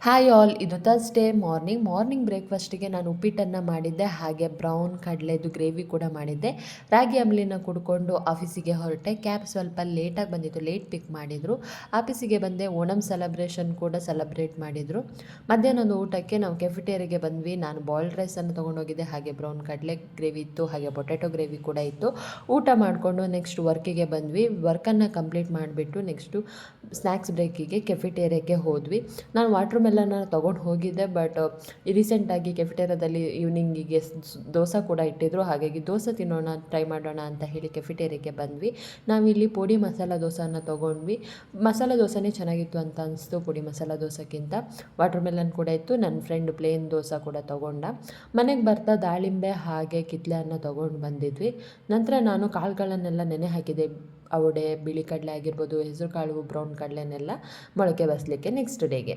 Hi all, ಇದು Thursday morning ಬ್ರೇಕ್ಫಾಸ್ಟಿಗೆ ನಾನು ಉಪ್ಪಿಟ್ಟನ್ನು ಮಾಡಿದ್ದೆ, ಹಾಗೆ ಬ್ರೌನ್ ಕಡಲೆದು ಗ್ರೇವಿ ಕೂಡ ಮಾಡಿದ್ದೆ. ರಾಗಿ ಅಂಬ್ಲಿನ ಕುಡ್ಕೊಂಡು ಆಫೀಸಿಗೆ ಹೊರಟೆ. ಕ್ಯಾಬ್ ಸ್ವಲ್ಪ ಲೇಟಾಗಿ ಬಂದಿತ್ತು, ಲೇಟ್ ಪಿಕ್ ಮಾಡಿದರು. ಆಫೀಸಿಗೆ ಬಂದೆ. ಓಣಂ ಸೆಲೆಬ್ರೇಷನ್ ಕೂಡ ಸೆಲೆಬ್ರೇಟ್ ಮಾಡಿದರು. ಮಧ್ಯಾಹ್ನದ ಊಟಕ್ಕೆ ನಾವು ಕೆಫಿಟೇರಿಯಾಗೆ ಬಂದ್ವಿ. ನಾನು ಬಾಯ್ಲ್ಡ್ ರೈಸನ್ನು ತೊಗೊಂಡೋಗಿದ್ದೆ, ಹಾಗೆ ಬ್ರೌನ್ ಕಡಲೆ ಗ್ರೇವಿ ಇತ್ತು, ಹಾಗೆ ಪೊಟ್ಯಾಟೊ ಗ್ರೇವಿ ಕೂಡ ಇತ್ತು. ಊಟ ಮಾಡಿಕೊಂಡು ನೆಕ್ಸ್ಟ್ ವರ್ಕಿಗೆ ಬಂದ್ವಿ. ವರ್ಕನ್ನು ಕಂಪ್ಲೀಟ್ ಮಾಡಿಬಿಟ್ಟು ನೆಕ್ಸ್ಟು ಸ್ನ್ಯಾಕ್ಸ್ ಬ್ರೇಕಿಗೆ ಕೆಫಿಟೇರಿಯಾಗೆ ಹೋದ್ವಿ. ನಾನು ವಾಟರ್ ಮೆಲನ್ನ ತೊಗೊಂಡು ಹೋಗಿದ್ದೆ, ಬಟ್ ರೀಸೆಂಟಾಗಿ ಕೆಫಿಟೇರಿಯಾದಲ್ಲಿ ಈವ್ನಿಂಗಿಗೆ ದೋಸೆ ಕೂಡ ಇಟ್ಟಿದ್ರು. ಹಾಗಾಗಿ ದೋಸೆ ತಿನ್ನೋಣ, ಟ್ರೈ ಮಾಡೋಣ ಅಂತ ಹೇಳಿ ಕೆಫಿಟೇರಿಯಾಗೆ ಬಂದ್ವಿ. ನಾವಿಲ್ಲಿ ಪುಡಿ ಮಸಾಲ ದೋಸೆನ ತೊಗೊಂಡ್ವಿ. ಮಸಾಲ ದೋಸೆನೇ ಚೆನ್ನಾಗಿತ್ತು ಅಂತ ಅನಿಸ್ತು ಪುಡಿ ಮಸಾಲ ದೋಸೆಗಿಂತ. ವಾಟರ್ ಮೆಲನ್ ಕೂಡ ಇತ್ತು. ನನ್ನ ಫ್ರೆಂಡ್ ಪ್ಲೇನ್ ದೋಸೆ ಕೂಡ ತೊಗೊಂಡ. ಮನೆಗೆ ಬರ್ತಾ ದಾಳಿಂಬೆ ಹಾಗೆ ಕಿತ್ಲೆ ಅನ್ನ ತೊಗೊಂಡು ಬಂದಿದ್ವಿ. ನಂತರ ನಾನು ಕಾಳುಗಳನ್ನೆಲ್ಲ ನೆನೆ ಹಾಕಿದ್ದೆ. ಅವಡೆ, ಬಿಳಿ ಕಡಲೆ ಆಗಿರ್ಬೋದು, ಹೆಸರು ಕಾಳು, ಬ್ರೌನ್ ಕಡಲೆನೆಲ್ಲ ಮೊಳಕೆ ಬರಿಸಲಿಕ್ಕೆ ನೆಕ್ಸ್ಟ್ ಡೇಗೆ.